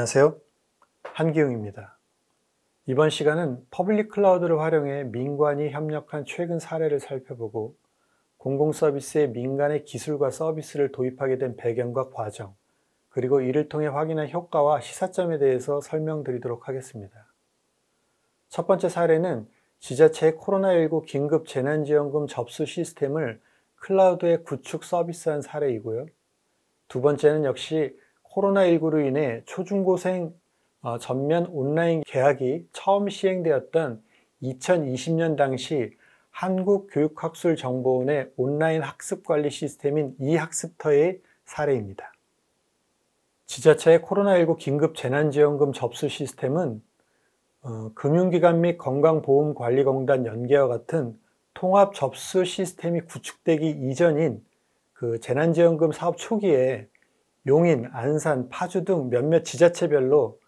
안녕하세요. 한기웅입니다. 이번 시간은 퍼블릭 클라우드를 활용해 민관이 협력한 최근 사례를 살펴보고 공공서비스에 민간의 기술과 서비스를 도입하게 된 배경과 과정, 그리고 이를 통해 확인한 효과와 시사점에 대해서 설명드리도록 하겠습니다. 첫 번째 사례는 지자체의 코로나19 긴급 재난지원금 접수 시스템을 클라우드에 구축 서비스한 사례이고요. 두 번째는 역시 코로나19로 인해 초중고생 전면 온라인 개학이 처음 시행되었던 2020년 당시 한국교육학술정보원의 온라인 학습관리 시스템인 이학습터의 사례입니다. 지자체의 코로나19 긴급 재난지원금 접수 시스템은 금융기관 및 건강보험관리공단 연계와 같은 통합 접수 시스템이 구축되기 이전인 그 재난지원금 사업 초기에 용인, 안산, 파주 등 몇몇 지자체별로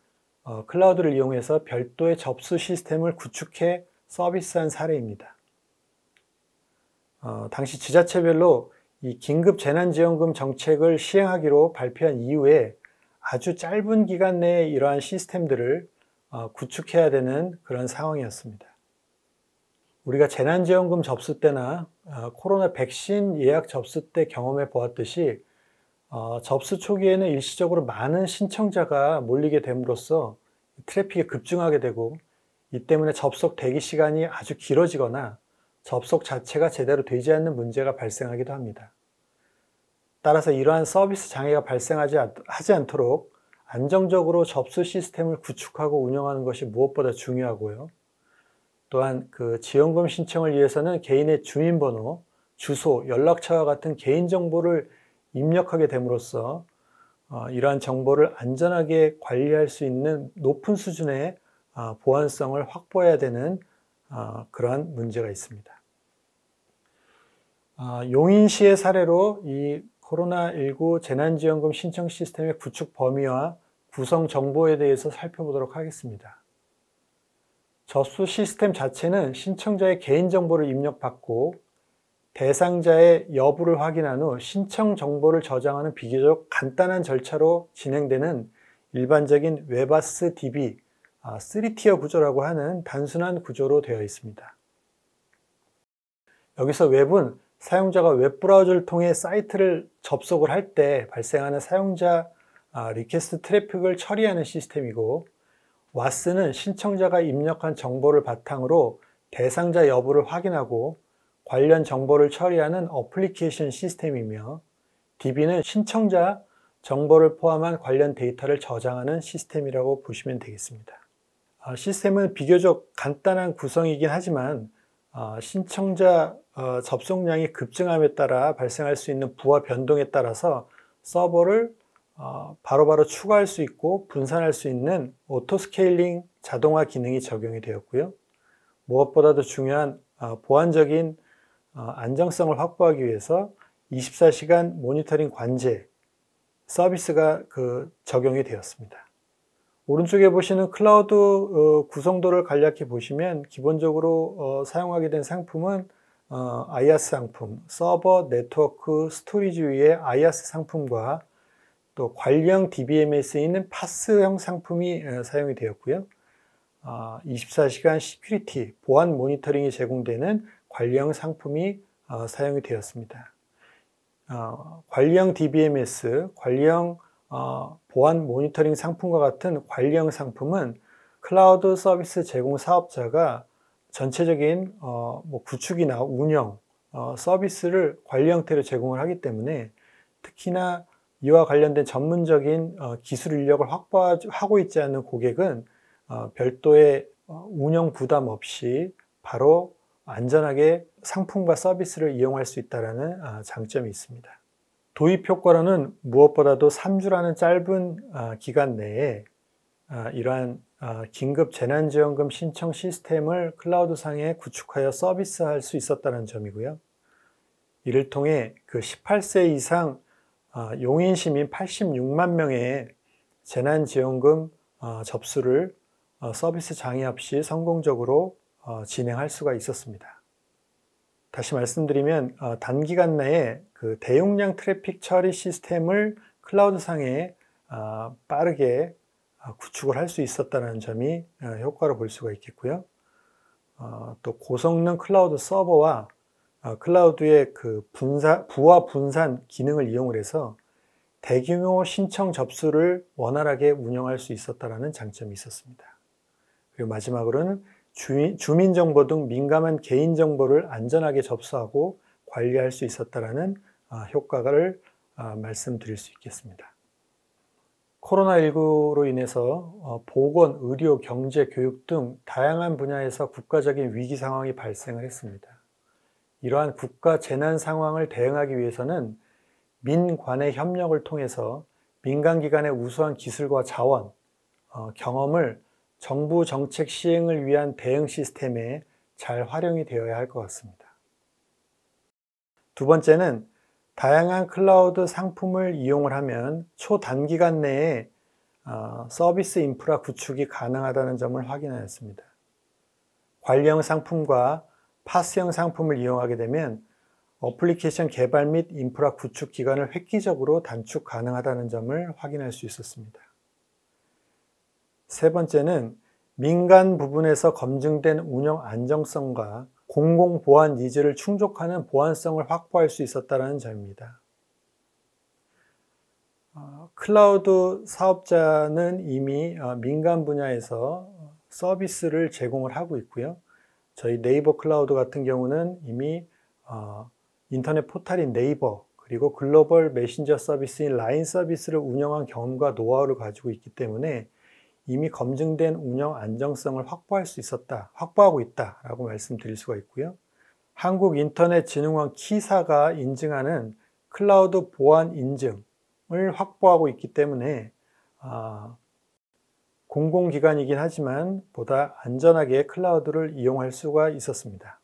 클라우드를 이용해서 별도의 접수 시스템을 구축해 서비스한 사례입니다. 당시 지자체별로 이 긴급 재난지원금 정책을 시행하기로 발표한 이후에 아주 짧은 기간 내에 이러한 시스템들을 구축해야 되는 그런 상황이었습니다. 우리가 재난지원금 접수 때나 코로나 백신 예약 접수 때 경험해 보았듯이 접수 초기에는 일시적으로 많은 신청자가 몰리게 됨으로써 트래픽이 급증하게 되고 이 때문에 접속 대기 시간이 아주 길어지거나 접속 자체가 제대로 되지 않는 문제가 발생하기도 합니다. 따라서 이러한 서비스 장애가 발생하지 않도록 안정적으로 접수 시스템을 구축하고 운영하는 것이 무엇보다 중요하고요. 또한 그 지원금 신청을 위해서는 개인의 주민번호, 주소, 연락처와 같은 개인정보를 입력하게 됨으로써 이러한 정보를 안전하게 관리할 수 있는 높은 수준의 보안성을 확보해야 되는 그러한 문제가 있습니다. 용인시의 사례로 이 코로나19 재난지원금 신청 시스템의 구축 범위와 구성 정보에 대해서 살펴보도록 하겠습니다. 접수 시스템 자체는 신청자의 개인정보를 입력받고 대상자의 여부를 확인한 후 신청 정보를 저장하는 비교적 간단한 절차로 진행되는 일반적인 웹아스 DB 3티어 구조라고 하는 단순한 구조로 되어 있습니다. 여기서 웹은 사용자가 웹브라우저를 통해 사이트를 접속을 할 때 발생하는 사용자 리퀘스트 트래픽을 처리하는 시스템이고, 와스는 신청자가 입력한 정보를 바탕으로 대상자 여부를 확인하고 관련 정보를 처리하는 어플리케이션 시스템이며, DB는 신청자 정보를 포함한 관련 데이터를 저장하는 시스템이라고 보시면 되겠습니다. 시스템은 비교적 간단한 구성이긴 하지만 신청자 접속량이 급증함에 따라 발생할 수 있는 부하 변동에 따라서 서버를 바로바로 추가할 수 있고 분산할 수 있는 오토스케일링 자동화 기능이 적용이 되었고요. 무엇보다도 중요한 보안적인 안정성을 확보하기 위해서 24시간 모니터링 관제 서비스가 적용이 되었습니다. 오른쪽에 보시는 클라우드 구성도를 간략히 보시면 기본적으로 사용하게 된 상품은 IaaS 상품, 서버, 네트워크, 스토리지 위에 IaaS 상품과 또 관리형 DBM에 쓰이는 파스형 상품이 사용이 되었고요. 24시간 시큐리티, 보안 모니터링이 제공되는 관리형 상품이 사용이 되었습니다. 관리형 DBMS, 관리형 보안 모니터링 상품과 같은 관리형 상품은 클라우드 서비스 제공 사업자가 전체적인 구축이나 운영, 서비스를 관리 형태로 제공을 하기 때문에 특히나 이와 관련된 전문적인 기술 인력을 확보하고 있지 않는 고객은 별도의 운영 부담 없이 바로 안전하게 상품과 서비스를 이용할 수 있다는 장점이 있습니다. 도입 효과로는 무엇보다도 3주라는 짧은 기간 내에 이러한 긴급 재난지원금 신청 시스템을 클라우드상에 구축하여 서비스할 수 있었다는 점이고요. 이를 통해 그 18세 이상 용인 시민 86만 명의 재난지원금 접수를 서비스 장애 없이 성공적으로 진행할 수가 있었습니다. 다시 말씀드리면 단기간 내에 그 대용량 트래픽 처리 시스템을 클라우드상에 빠르게 구축을 할 수 있었다는 점이 효과로 볼 수가 있겠고요. 또 고성능 클라우드 서버와 클라우드의 그 부하 분산 기능을 이용을 해서 대규모 신청 접수를 원활하게 운영할 수 있었다는 장점이 있었습니다. 그리고 마지막으로는 주민정보 등 민감한 개인정보를 안전하게 접수하고 관리할 수 있었다는 효과를 말씀드릴 수 있겠습니다. 코로나19로 인해서 보건, 의료, 경제, 교육 등 다양한 분야에서 국가적인 위기 상황이 발생을 했습니다. 이러한 국가 재난 상황을 대응하기 위해서는 민관의 협력을 통해서 민간기관의 우수한 기술과 자원, 경험을 정부 정책 시행을 위한 대응 시스템에 잘 활용이 되어야 할 것 같습니다. 두 번째는 다양한 클라우드 상품을 이용을 하면 초단기간 내에 서비스 인프라 구축이 가능하다는 점을 확인하였습니다. 관리형 상품과 파스형 상품을 이용하게 되면 어플리케이션 개발 및 인프라 구축 기간을 획기적으로 단축 가능하다는 점을 확인할 수 있었습니다. 세 번째는 민간 부분에서 검증된 운영 안정성과 공공 보안 니즈를 충족하는 보안성을 확보할 수 있었다는 점입니다. 클라우드 사업자는 이미 민간 분야에서 서비스를 제공을 하고 있고요. 저희 네이버 클라우드 같은 경우는 이미 인터넷 포털인 네이버 그리고 글로벌 메신저 서비스인 라인 서비스를 운영한 경험과 노하우를 가지고 있기 때문에 이미 검증된 운영 안정성을 확보하고 있다라고 말씀드릴 수가 있고요. 한국인터넷진흥원 키사가 인증하는 클라우드 보안 인증을 확보하고 있기 때문에 공공기관이긴 하지만 보다 안전하게 클라우드를 이용할 수가 있었습니다.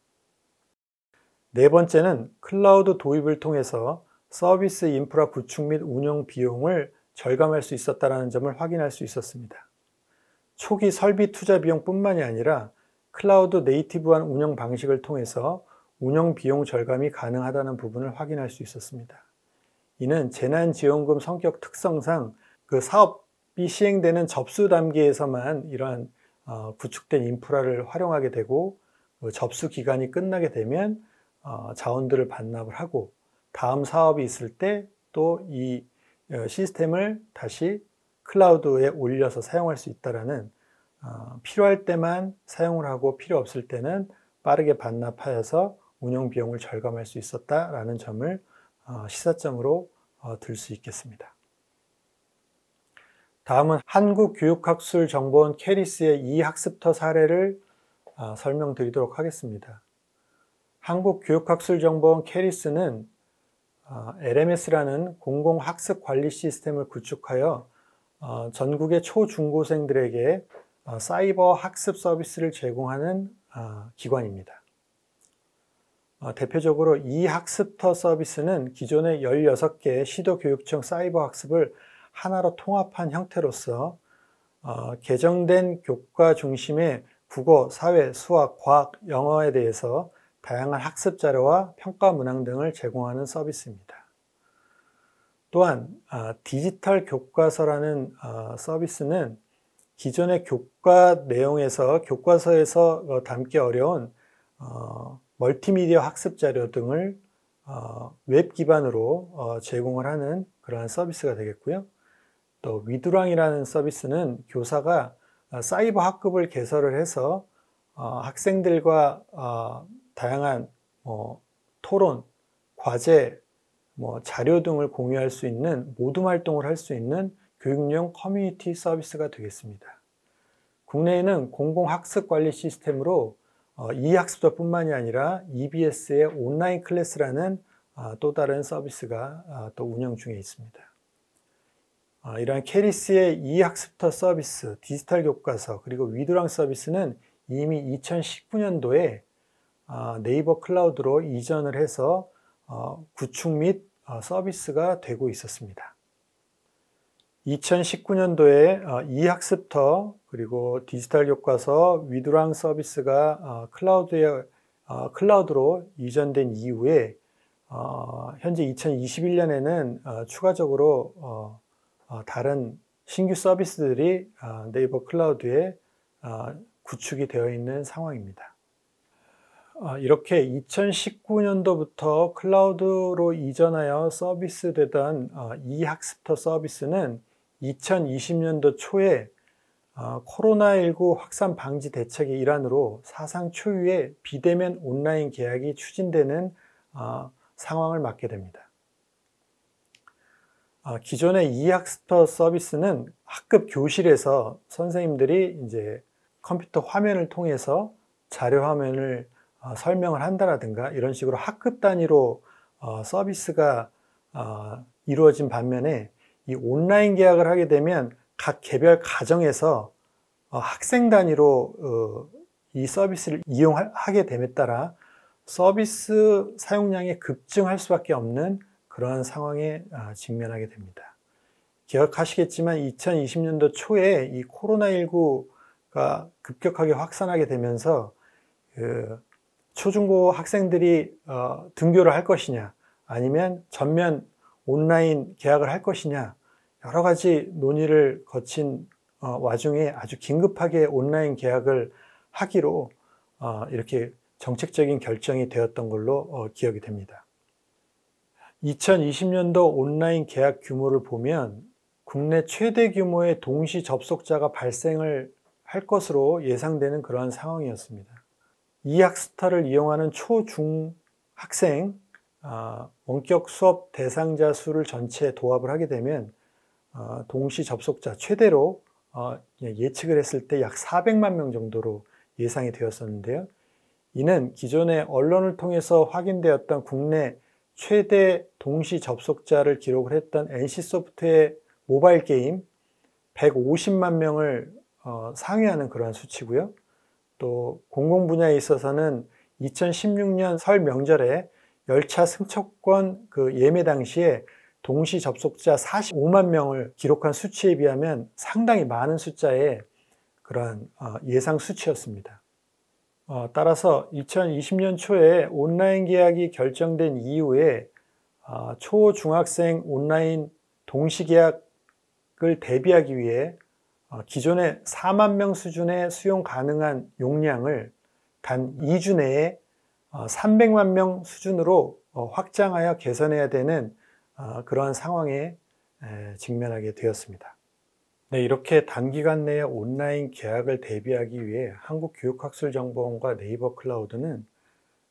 네 번째는 클라우드 도입을 통해서 서비스 인프라 구축 및 운영 비용을 절감할 수 있었다는 점을 확인할 수 있었습니다. 초기 설비 투자 비용뿐만이 아니라 클라우드 네이티브한 운영 방식을 통해서 운영 비용 절감이 가능하다는 부분을 확인할 수 있었습니다. 이는 재난지원금 성격 특성상 그 사업이 시행되는 접수 단계에서만 이러한 구축된 인프라를 활용하게 되고 접수 기간이 끝나게 되면 자원들을 반납을 하고 다음 사업이 있을 때 또 이 시스템을 다시 클라우드에 올려서 사용할 수 있다라는 필요할 때만 사용을 하고 필요 없을 때는 빠르게 반납하여서 운영 비용을 절감할 수 있었다라는 점을 시사점으로 들 수 있겠습니다. 다음은 한국교육학술정보원 캐리스의 이학습터 사례를 설명드리도록 하겠습니다. 한국교육학술정보원 캐리스는 LMS라는 공공학습 관리 시스템을 구축하여 전국의 초중고생들에게 사이버 학습 서비스를 제공하는 기관입니다. 대표적으로 이 학습터 서비스는 기존의 16개 시도교육청 사이버 학습을 하나로 통합한 형태로서 개정된 교과 중심의 국어, 사회, 수학, 과학, 영어에 대해서 다양한 학습 자료와 평가 문항 등을 제공하는 서비스입니다. 또한 디지털 교과서라는 서비스는 기존의 교과 내용에서 교과서에서 담기 어려운 멀티미디어 학습 자료 등을 웹 기반으로 제공을 하는 그러한 서비스가 되겠고요. 또 위두랑이라는 서비스는 교사가 사이버 학급을 개설을 해서 학생들과 다양한 토론, 과제, 자료 등을 공유할 수 있는 모둠 활동을 할 수 있는 교육용 커뮤니티 서비스가 되겠습니다. 국내에는 공공학습관리 시스템으로 이학습터뿐만이 아니라 EBS의 온라인 클래스라는 또 다른 서비스가 또 운영 중에 있습니다. 이러한 캐리스의 이학습터 서비스, 디지털 교과서, 그리고 위두랑 서비스는 이미 2019년도에 네이버 클라우드로 이전을 해서 구축 및 서비스가 되고 있었습니다. 2019년도에 이학습터 그리고 디지털 교과서 위두랑 서비스가 클라우드로 이전된 이후에 현재 2021년에는 추가적으로 다른 신규 서비스들이 네이버 클라우드에 구축이 되어 있는 상황입니다. 이렇게 2019년도부터 클라우드로 이전하여 서비스되던 e학습터 서비스는 2020년도 초에 코로나19 확산 방지 대책의 일환으로 사상 초유의 비대면 온라인 계약이 추진되는 상황을 맞게 됩니다. 기존의 e학습터 서비스는 학급 교실에서 선생님들이 이제 컴퓨터 화면을 통해서 자료 화면을 설명을 한다라든가 이런 식으로 학급 단위로 서비스가 이루어진 반면에 이 온라인 계약을 하게 되면 각 개별 가정에서 학생 단위로 이 서비스를 이용하게 됨에 따라 서비스 사용량이 급증할 수밖에 없는 그러한 상황에 직면하게 됩니다. 기억하시겠지만 2020년도 초에 이 코로나19가 급격하게 확산하게 되면서 초중고 학생들이 등교를 할 것이냐 아니면 전면 온라인 계약을 할 것이냐 여러 가지 논의를 거친 와중에 아주 긴급하게 온라인 계약을 하기로 이렇게 정책적인 결정이 되었던 걸로 기억이 됩니다. 2020년도 온라인 계약 규모를 보면 국내 최대 규모의 동시 접속자가 발생을 할 것으로 예상되는 그러한 상황이었습니다. e학습터를 이용하는 초, 중 학생 원격 수업 대상자 수를 전체 도합을 하게 되면 동시 접속자 최대로 예측을 했을 때 약 400만 명 정도로 예상이 되었었는데요. 이는 기존의 언론을 통해서 확인되었던 국내 최대 동시 접속자를 기록을 했던 NC소프트의 모바일 게임 150만 명을 상회하는 그러한 수치고요. 또 공공 분야에 있어서는 2016년 설 명절에 열차 승차권 그 예매 당시에 동시 접속자 45만 명을 기록한 수치에 비하면 상당히 많은 숫자의 그러한 예상 수치였습니다. 따라서 2020년 초에 온라인 계약이 결정된 이후에 초, 중학생 온라인 동시 계약을 대비하기 위해 기존의 4만 명 수준의 수용 가능한 용량을 단 2주 내에 300만 명 수준으로 확장하여 개선해야 되는 그러한 상황에 직면하게 되었습니다. 네, 이렇게 단기간 내에 온라인 계약을 대비하기 위해 한국교육학술정보원과 네이버 클라우드는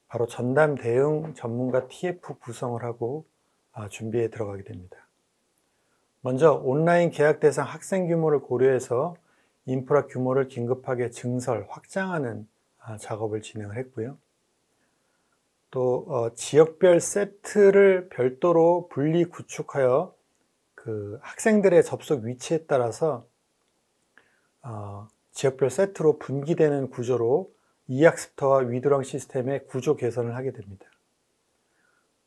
바로 전담 대응 전문가 TF 구성을 하고 준비에 들어가게 됩니다. 먼저 온라인 계약 대상 학생 규모를 고려해서 인프라 규모를 긴급하게 증설, 확장하는 작업을 진행을 했고요. 또 지역별 세트를 별도로 분리 구축하여 그 학생들의 접속 위치에 따라서 지역별 세트로 분기되는 구조로 e학습터와 위드랑 시스템의 구조 개선을 하게 됩니다.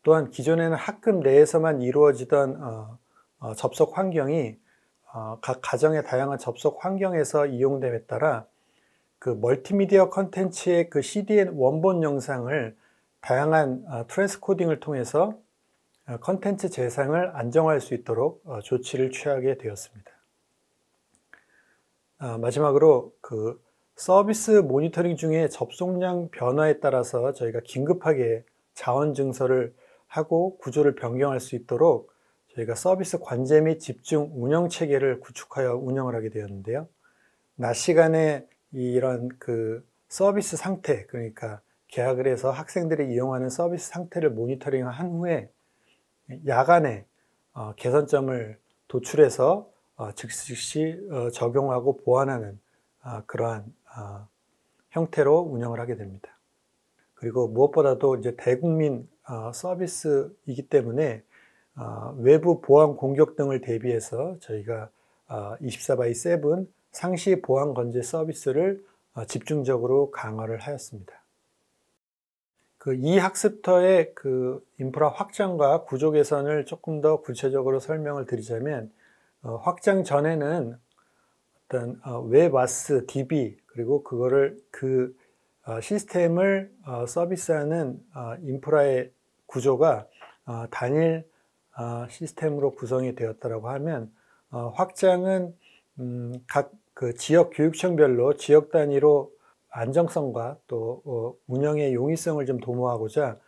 또한 기존에는 학급 내에서만 이루어지던 접속 환경이 각 가정의 다양한 접속 환경에서 이용됨에 따라 그 멀티미디어 컨텐츠의 그 CDN 원본 영상을 다양한 트랜스코딩을 통해서 컨텐츠 재생을 안정화할 수 있도록 조치를 취하게 되었습니다. 마지막으로 그 서비스 모니터링 중에 접속량 변화에 따라서 저희가 긴급하게 자원 증설을 하고 구조를 변경할 수 있도록 저희가 서비스 관제 및 집중 운영 체계를 구축하여 운영을 하게 되었는데요. 낮 시간에 이런 그 서비스 상태, 그러니까 계약을 해서 학생들이 이용하는 서비스 상태를 모니터링한 후에 야간에 개선점을 도출해서 즉시 적용하고 보완하는 그러한 형태로 운영을 하게 됩니다. 그리고 무엇보다도 이제 대국민 서비스이기 때문에 외부 보안 공격 등을 대비해서 저희가 24x7 상시 보안 건재 서비스를 집중적으로 강화를 하였습니다. 그 e학습터의 그 인프라 확장과 구조 개선을 조금 더 구체적으로 설명을 드리자면 확장 전에는 어떤 웹와스 DB 그리고 그거를 그 시스템을 서비스하는 인프라의 구조가 단일 시스템으로 구성이 되었다고 하면 확장은 각 그 지역 교육청별로 지역 단위로 안정성과 또 운영의 용이성을 좀 도모하고자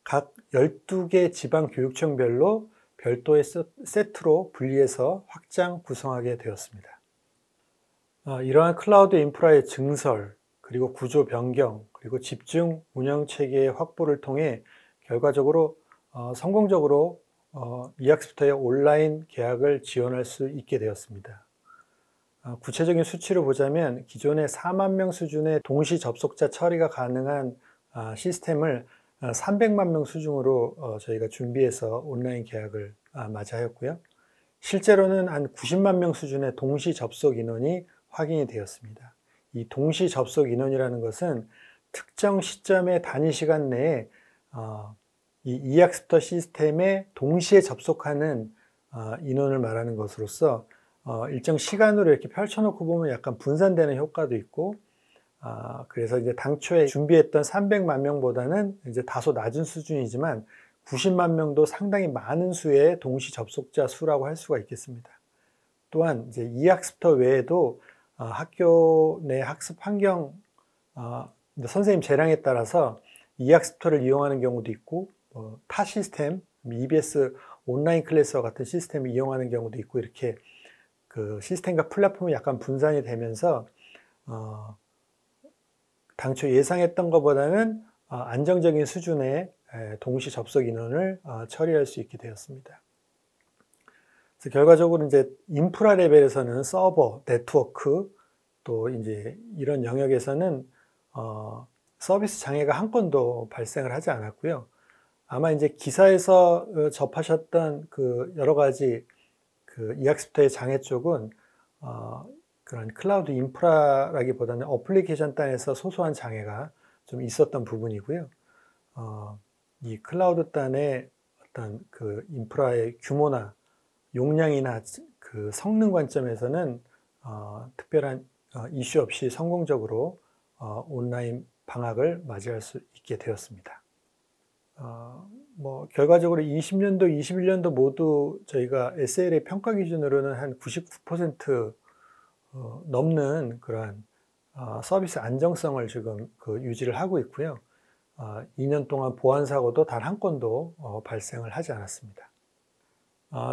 각 12개 지방 교육청별로 별도의 세트로 분리해서 확장 구성하게 되었습니다. 이러한 클라우드 인프라의 증설, 그리고 구조 변경, 그리고 집중 운영 체계의 확보를 통해 결과적으로 성공적으로 이학스부터의 온라인 계약을 지원할 수 있게 되었습니다. 구체적인 수치를 보자면 기존의 4만 명 수준의 동시 접속자 처리가 가능한 시스템을 300만 명 수준으로 저희가 준비해서 온라인 계약을 맞이하였고요. 실제로는 한 90만 명 수준의 동시 접속 인원이 확인이 되었습니다. 이 동시 접속 인원이라는 것은 특정 시점의 단위 시간 내에 이 이학스부터 시스템에 동시에 접속하는 인원을 말하는 것으로서 일정 시간으로 이렇게 펼쳐놓고 보면 약간 분산되는 효과도 있고, 그래서 이제 당초에 준비했던 300만 명보다는 이제 다소 낮은 수준이지만 90만 명도 상당히 많은 수의 동시 접속자 수라고 할 수가 있겠습니다. 또한 이제 이학스부터 외에도 학교 내 학습 환경, 선생님 재량에 따라서 이학스부터를 이용하는 경우도 있고, 타 시스템, EBS 온라인 클래스와 같은 시스템을 이용하는 경우도 있고, 이렇게 그 시스템과 플랫폼이 약간 분산이 되면서 당초 예상했던 것보다는 안정적인 수준의 동시 접속 인원을 처리할 수 있게 되었습니다. 그래서 결과적으로 이제 인프라 레벨에서는 서버, 네트워크, 또 이제 이런 영역에서는 서비스 장애가 한 건도 발생을 하지 않았고요. 아마 이제 기사에서 접하셨던 그 여러 가지 그 이학스부터의 장애 쪽은 그런 클라우드 인프라라기보다는 어플리케이션 단에서 소소한 장애가 좀 있었던 부분이고요. 이 클라우드 단의 어떤 그 인프라의 규모나 용량이나 그 성능 관점에서는 특별한 이슈 없이 성공적으로 온라인 방학을 맞이할 수 있게 되었습니다. 결과적으로 20년도, 21년도 모두 저희가 SLA 평가 기준으로는 한 99% 넘는 그러한 서비스 안정성을 지금 유지를 하고 있고요. 2년 동안 보안 사고도 단 한 건도 발생을 하지 않았습니다.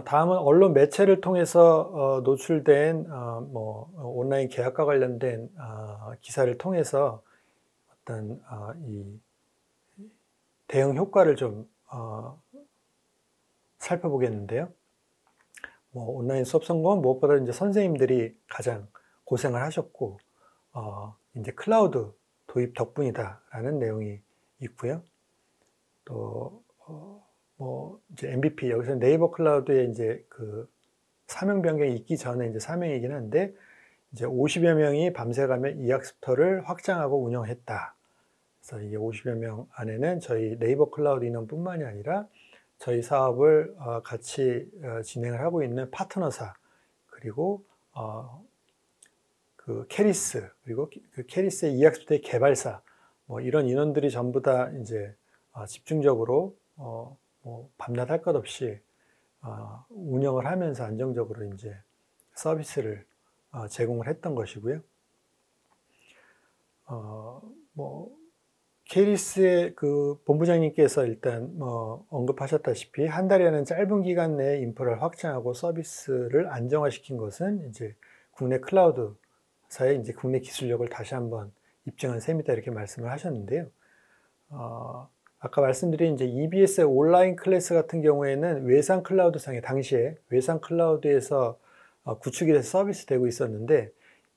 다음은 언론 매체를 통해서 노출된 온라인 계약과 관련된 기사를 통해서 어떤 이 대응 효과를 좀 살펴보겠는데요. 온라인 수업 성공은 무엇보다 이제 선생님들이 가장 고생을 하셨고, 이제 클라우드 도입 덕분이다라는 내용이 있고요. 또, 이제 MVP, 여기서 네이버 클라우드에 이제 그 사명 변경이 있기 전에 이제 사명이긴 한데, 이제 50여 명이 밤새가며 이학스부터를 확장하고 운영했다. 그래서 이 50여 명 안에는 저희 네이버 클라우드 인원뿐만이 아니라 저희 사업을 같이 진행을 하고 있는 파트너사, 그리고 그 캐리스, 그리고 그 캐리스의 이학스부터의 개발사, 이런 인원들이 전부 다 이제 집중적으로 밤낮 할 것 없이 운영을 하면서 안정적으로 이제 서비스를 제공을 했던 것이고요. 캐리스의 그 본부장님께서 일단 언급하셨다시피 한 달이라는 짧은 기간 내에 인프라를 확장하고 서비스를 안정화시킨 것은 이제 국내 클라우드사의 이제 국내 기술력을 다시 한번 입증한 셈이다, 이렇게 말씀을 하셨는데요. 아까 말씀드린 이제 EBS의 온라인 클래스 같은 경우에는 외상 클라우드상에 당시에 외상 클라우드에서 구축이 돼서 서비스되고 있었는데,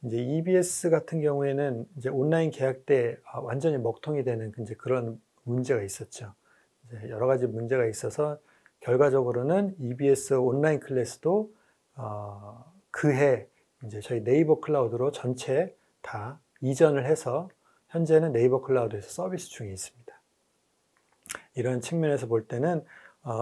이제 EBS 같은 경우에는 이제 온라인 계약 때 완전히 먹통이 되는 이제 그런 문제가 있었죠. 이제 여러 가지 문제가 있어서 결과적으로는 EBS 온라인 클래스도 그해 이제 저희 네이버 클라우드로 전체 다 이전을 해서 현재는 네이버 클라우드에서 서비스 중에 있습니다. 이런 측면에서 볼 때는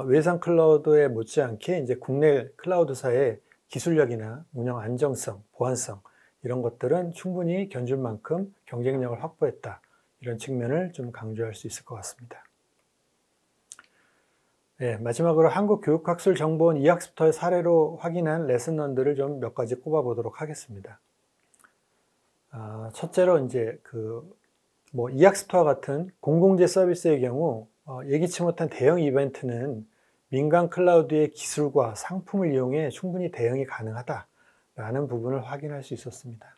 외상 클라우드에 못지않게 이제 국내 클라우드사의 기술력이나 운영 안정성, 보안성, 이런 것들은 충분히 견줄 만큼 경쟁력을 확보했다, 이런 측면을 좀 강조할 수 있을 것 같습니다. 네, 마지막으로 한국교육학술정보원 이학습터의 사례로 확인한 레슨런들을 좀 몇 가지 꼽아 보도록 하겠습니다. 첫째로 이제 이학습터와 같은 공공재 서비스의 경우 예기치 못한 대형 이벤트는 민간 클라우드의 기술과 상품을 이용해 충분히 대응이 가능하다라는 부분을 확인할 수 있었습니다.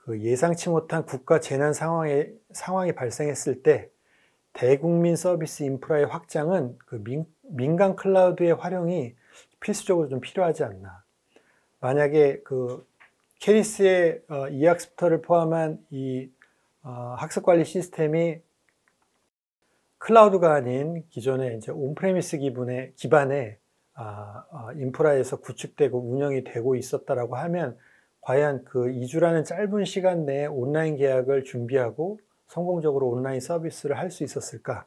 예상치 못한 국가 재난 상황이 발생했을 때 대국민 서비스 인프라의 확장은 민간 클라우드의 활용이 필수적으로 좀 필요하지 않나. 만약에 케리스의 이학습터를 포함한 이 학습관리 시스템이 클라우드가 아닌 기존의 이제 온프레미스 기반의 인프라에서 구축되고 운영이 되고 있었다라고 하면 과연 2주라는 짧은 시간 내에 온라인 계약을 준비하고 성공적으로 온라인 서비스를 할 수 있었을까?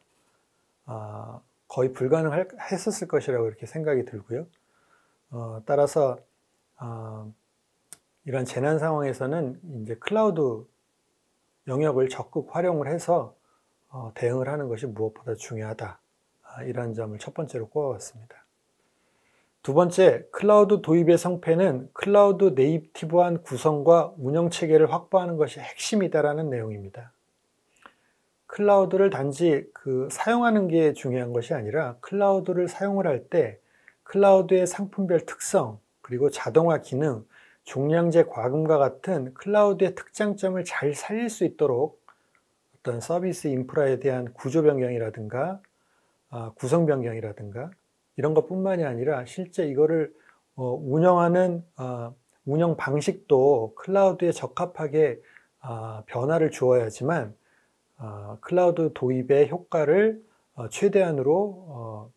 거의 불가능했었을 것이라고 이렇게 생각이 들고요. 따라서 이런 재난 상황에서는 이제 클라우드 영역을 적극 활용을 해서 대응을 하는 것이 무엇보다 중요하다. 이런 점을 첫 번째로 꼽아봤습니다. 두 번째, 클라우드 도입의 성패는 클라우드 네이티브한 구성과 운영 체계를 확보하는 것이 핵심이다라는 내용입니다. 클라우드를 단지 사용하는 게 중요한 것이 아니라 클라우드를 사용을 할 때 클라우드의 상품별 특성, 그리고 자동화 기능, 종량제 과금과 같은 클라우드의 특장점을 잘 살릴 수 있도록 어떤 서비스 인프라에 대한 구조 변경이라든가 구성 변경이라든가 이런 것뿐만이 아니라 실제 이거를 운영하는 운영 방식도 클라우드에 적합하게 변화를 주어야지만 클라우드 도입의 효과를 최대한으로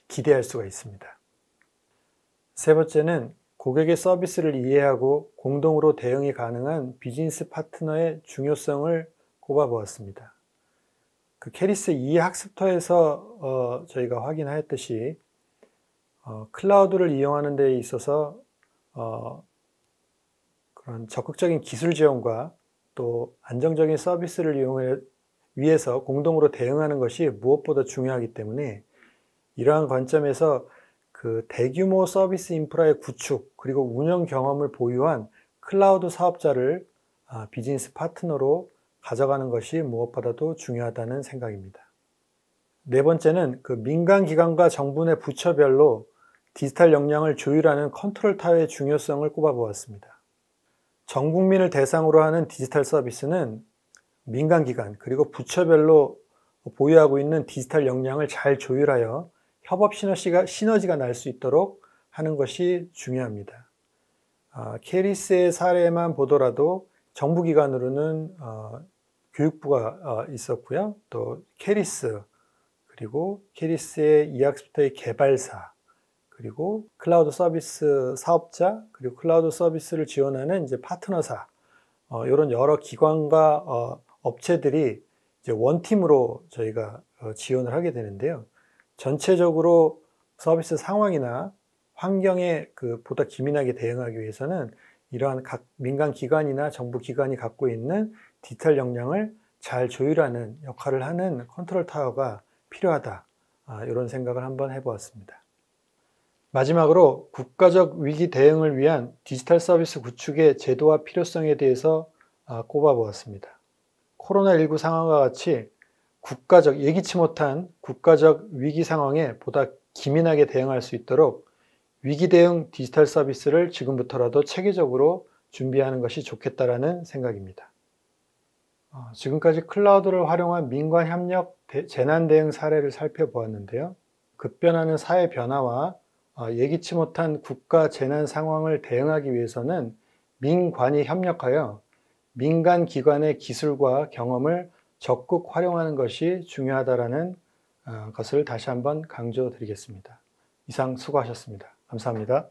기대할 수가 있습니다. 세 번째는 고객의 서비스를 이해하고 공동으로 대응이 가능한 비즈니스 파트너의 중요성을 꼽아보았습니다. 케리스 2 학습터에서 저희가 확인하였듯이 클라우드를 이용하는 데 있어서 그런 적극적인 기술 지원과 또 안정적인 서비스를 위해서 공동으로 대응하는 것이 무엇보다 중요하기 때문에 이러한 관점에서 대규모 서비스 인프라의 구축 그리고 운영 경험을 보유한 클라우드 사업자를 비즈니스 파트너로 가져가는 것이 무엇보다도 중요하다는 생각입니다. 네 번째는 민간 기관과 정부 내 부처별로 디지털 역량을 조율하는 컨트롤 타워의 중요성을 꼽아보았습니다. 전 국민을 대상으로 하는 디지털 서비스는 민간 기관 그리고 부처별로 보유하고 있는 디지털 역량을 잘 조율하여 협업 시너지가 날 수 있도록 하는 것이 중요합니다. 케리스의 사례만 보더라도 정부기관으로는 교육부가 있었고요. 또 케리스, 그리고 케리스의 이학습터의 개발사, 그리고 클라우드 서비스 사업자, 그리고 클라우드 서비스를 지원하는 이제 파트너사, 이런 여러 기관과 업체들이 이제 원팀으로 저희가 지원을 하게 되는데요. 전체적으로 서비스 상황이나 환경에 보다 기민하게 대응하기 위해서는 이러한 각 민간 기관이나 정부 기관이 갖고 있는 디지털 역량을 잘 조율하는 역할을 하는 컨트롤 타워가 필요하다. 이런 생각을 한번 해보았습니다. 마지막으로 국가적 위기 대응을 위한 디지털 서비스 구축의 제도화 필요성에 대해서 꼽아보았습니다. 코로나19 상황과 같이 예기치 못한 국가적 위기 상황에 보다 기민하게 대응할 수 있도록 위기 대응 디지털 서비스를 지금부터라도 체계적으로 준비하는 것이 좋겠다라는 생각입니다. 지금까지 클라우드를 활용한 민관 협력 재난 대응 사례를 살펴보았는데요. 급변하는 사회 변화와 예기치 못한 국가 재난 상황을 대응하기 위해서는 민관이 협력하여 민간 기관의 기술과 경험을 적극 활용하는 것이 중요하다라는 것을 다시 한번 강조드리겠습니다. 이상 수고하셨습니다. 감사합니다.